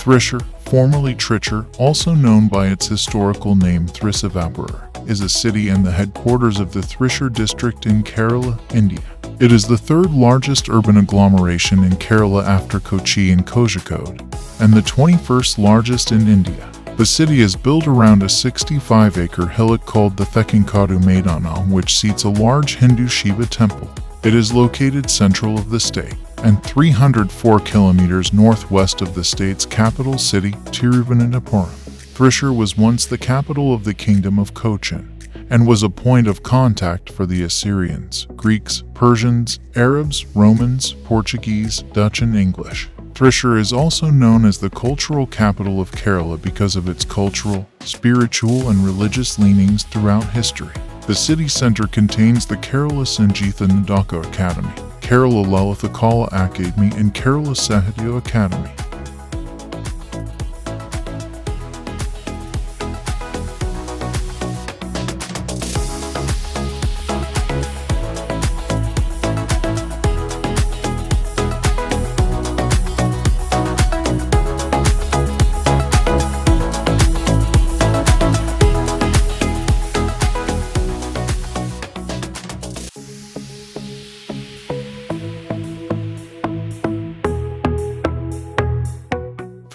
Thrissur, formerly Thrissur, also known by its historical name Thrissur, is a city and the headquarters of the Thrissur district in Kerala, India. It is the third largest urban agglomeration in Kerala after Kochi and Kozhikode, and the 21st largest in India. The city is built around a 65-acre hillock called the Thekkinkadu Maidan, which seats a large Hindu Shiva temple. It is located central of the state and 304 kilometers northwest of the state's capital city, Thiruvananthapuram. Thrissur was once the capital of the Kingdom of Cochin and was a point of contact for the Assyrians, Greeks, Persians, Arabs, Romans, Portuguese, Dutch, and English. Thrissur is also known as the cultural capital of Kerala because of its cultural, spiritual, and religious leanings throughout history. The city centre contains the Kerala Sangeetha Nadaka Academy, Kerala Lalitha Kala Academy, and Kerala Sahitya Academy.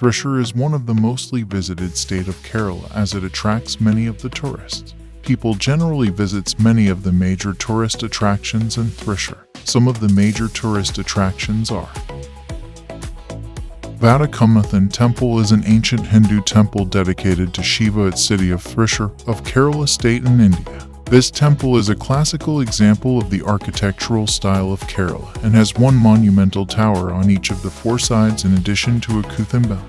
Thrissur is one of the mostly visited state of Kerala as it attracts many of the tourists. People generally visits many of the major tourist attractions in Thrissur. Some of the major tourist attractions are: Vadakkumnathan Temple is an ancient Hindu temple dedicated to Shiva at city of Thrissur of Kerala state in India. This temple is a classical example of the architectural style of Kerala and has one monumental tower on each of the four sides in addition to a Kuthambal.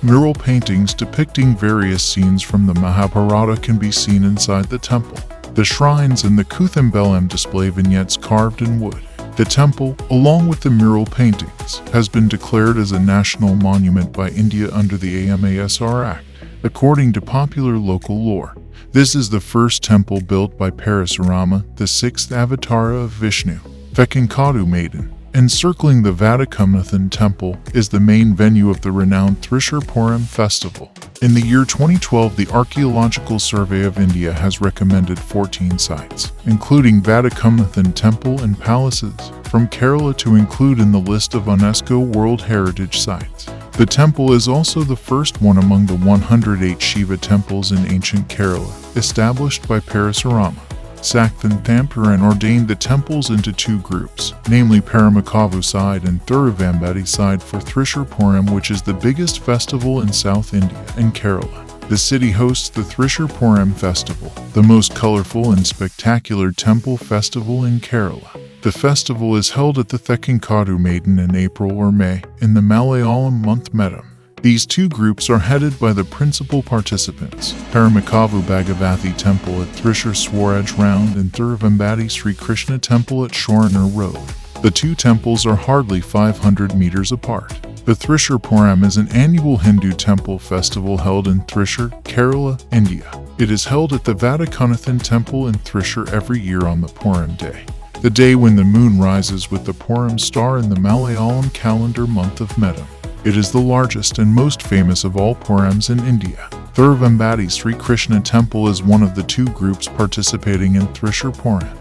Mural paintings depicting various scenes from the Mahabharata can be seen inside the temple. The shrines and the Kuthambalam display vignettes carved in wood. The temple, along with the mural paintings, has been declared as a national monument by India under the AMASR Act. According to popular local lore, this is the first temple built by Parasurama, the sixth avatar of Vishnu. Thekkinkadu Maidan, encircling the Vadakkumnathan Temple, is the main venue of the renowned Thrissur Puram festival. In the year 2012, the Archaeological Survey of India has recommended 14 sites, including Vadakkumnathan Temple and palaces, from Kerala to include in the list of UNESCO World Heritage Sites. The temple is also the first one among the 108 Shiva temples in ancient Kerala, established by Parasurama. Sakthan ordained the temples into two groups, namely Paramakavu side and Thiruvambadi side for Thrissur Puram, which is the biggest festival in South India and Kerala. The city hosts the Thrissur Puram festival, the most colorful and spectacular temple festival in Kerala. The festival is held at the Thekkinkadu Maidan in April or May, in the Malayalam month Medam. These two groups are headed by the principal participants, Paramakavu Bhagavathi Temple at Thrissur Swaraj Round and Thiruvambadi Sri Krishna Temple at Shoranur Road. The two temples are hardly 500 meters apart. The Thrissur Puram is an annual Hindu temple festival held in Thrissur, Kerala, India. It is held at the Vadakkumnathan Temple in Thrissur every year on the Puram day, the day when the moon rises with the Puram star in the Malayalam calendar month of Medam. It is the largest and most famous of all Purams in India. Thiruvambadi Sri Krishna Temple is one of the two groups participating in Thrissur Puram.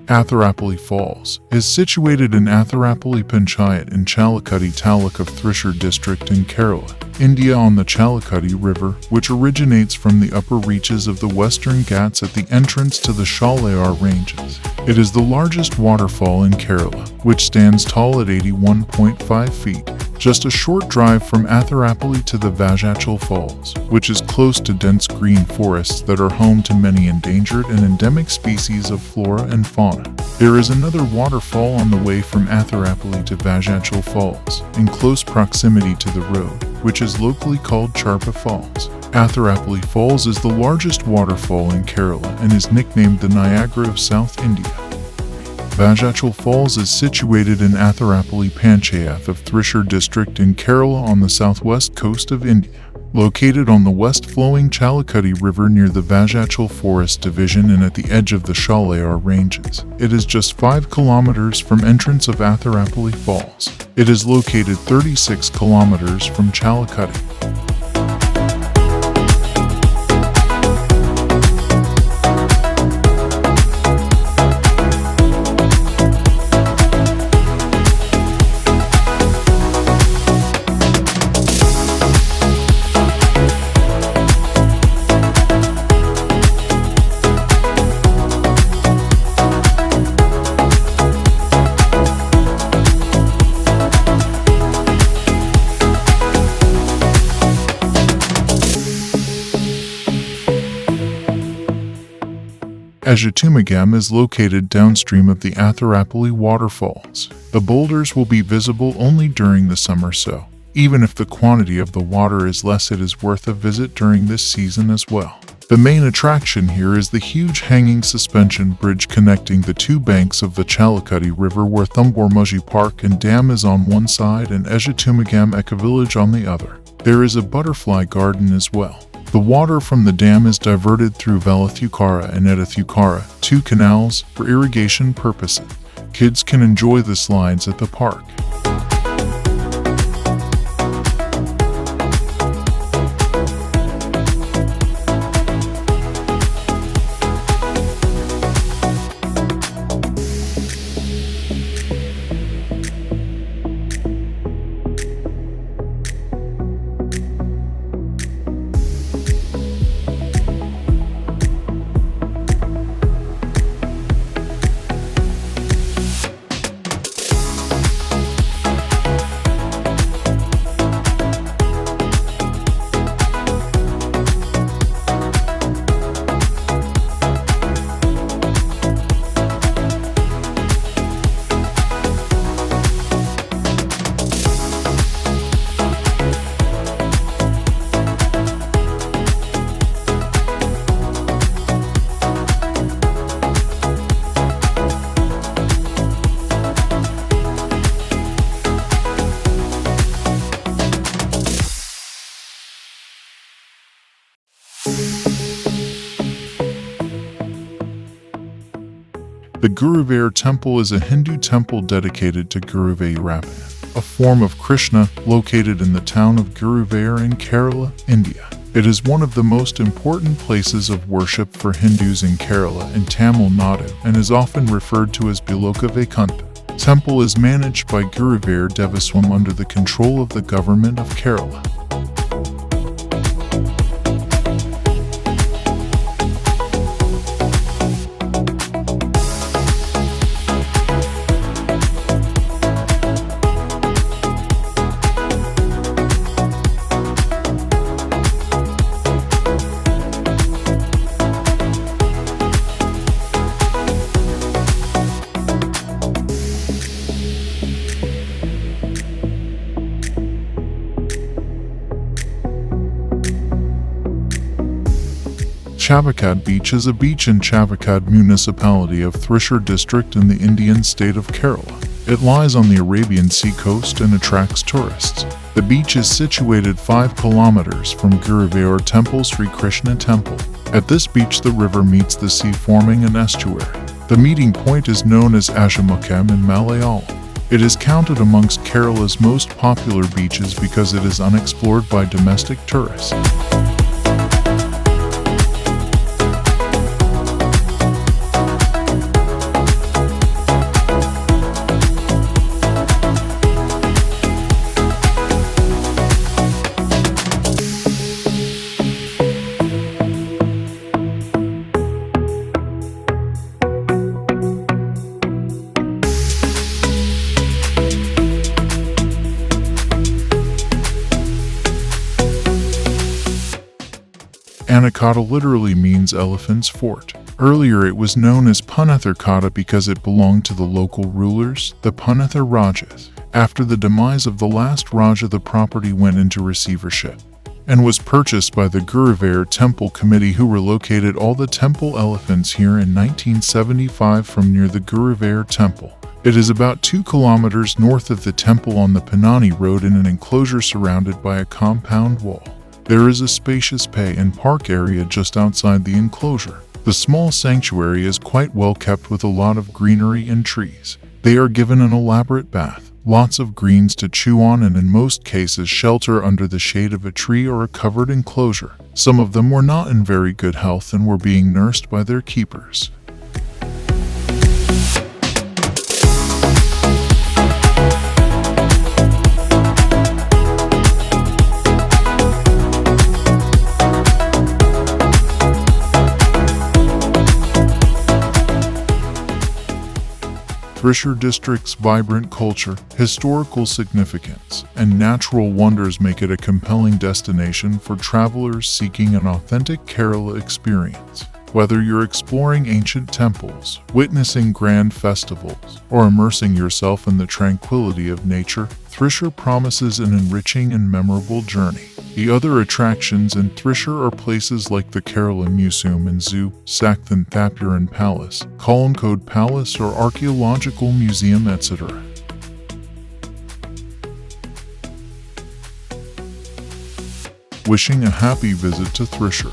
Atherapali Falls is situated in Atherapali Panchayat in Chalakudi Taluk of Thrissur district in Kerala, India on the Chalakudi River, which originates from the upper reaches of the Western Ghats at the entrance to the Shalayar Ranges. It is the largest waterfall in Kerala, which stands tall at 81.5 feet, just a short drive from Atherapali to the Vadakkumnathan Falls, which is close to dense green forests that are home to many endangered and endemic species of flora and fauna. There is another waterfall on the way from Atherapali to Vadakkumnathan Falls, in close proximity to the road, which is locally called Charpa Falls. Atherapali Falls is the largest waterfall in Kerala and is nicknamed the Niagara of South India. Vadakkumnathan Falls is situated in Atherapali Panchayat of Thrissur district in Kerala on the southwest coast of India. Located on the west-flowing Chalakudi River near the Vadakkumnathan Forest Division and at the edge of the Shalayar Ranges. It is just 5 kilometers from entrance of Atherapali Falls. It is located 36 kilometers from Chalakudi. Ajatumagam is located downstream of the Atherapali waterfalls. The boulders will be visible only during the summer, so even if the quantity of the water is less, it is worth a visit during this season as well. The main attraction here is the huge hanging suspension bridge connecting the two banks of the Chalakudi River, where Thumbormuji Park and Dam is on one side and Ajatumagam Eco Village on the other. There is a butterfly garden as well. The water from the dam is diverted through Valathukara and Etathukara, 2 canals, for irrigation purposes. Kids can enjoy the slides at the park. The Guruvayur Temple is a Hindu temple dedicated to Guruvayur, a form of Krishna, located in the town of Guruvayur in Kerala, India. It is one of the most important places of worship for Hindus in Kerala and Tamil Nadu and is often referred to as Biloka Vaikunta. Temple is managed by Guruvayur Devaswam under the control of the government of Kerala. Chavakad Beach is a beach in Chavakad municipality of Thrissur district in the Indian state of Kerala. It lies on the Arabian Sea coast and attracts tourists. The beach is situated 5 kilometers from Guruvayur Temple Sri Krishna Temple. At this beach the river meets the sea, forming an estuary. The meeting point is known as Ajamukham in Malayalam. It is counted amongst Kerala's most popular beaches because it is unexplored by domestic tourists. Anakata literally means elephant's fort. Earlier it was known as Punatharkata because it belonged to the local rulers, the Punathar Rajas. After the demise of the last Raja, the property went into receivership and was purchased by the Guruvayur Temple Committee, who relocated all the temple elephants here in 1975 from near the Guruvayur Temple. It is about 2 kilometers north of the temple on the Panani Road in an enclosure surrounded by a compound wall. There is a spacious pay and park area just outside the enclosure. The small sanctuary is quite well kept with a lot of greenery and trees. They are given an elaborate bath, lots of greens to chew on, and in most cases shelter under the shade of a tree or a covered enclosure. Some of them were not in very good health and were being nursed by their keepers. Thrissur district's vibrant culture, historical significance, and natural wonders make it a compelling destination for travelers seeking an authentic Kerala experience. Whether you're exploring ancient temples, witnessing grand festivals, or immersing yourself in the tranquility of nature, Thrissur promises an enriching and memorable journey. The other attractions in Thrissur are places like the Kerala Museum and Zoo, Thekkinkadu Palace, Thekkinkadu Palace or Archaeological Museum, etc. Wishing a happy visit to Thrissur.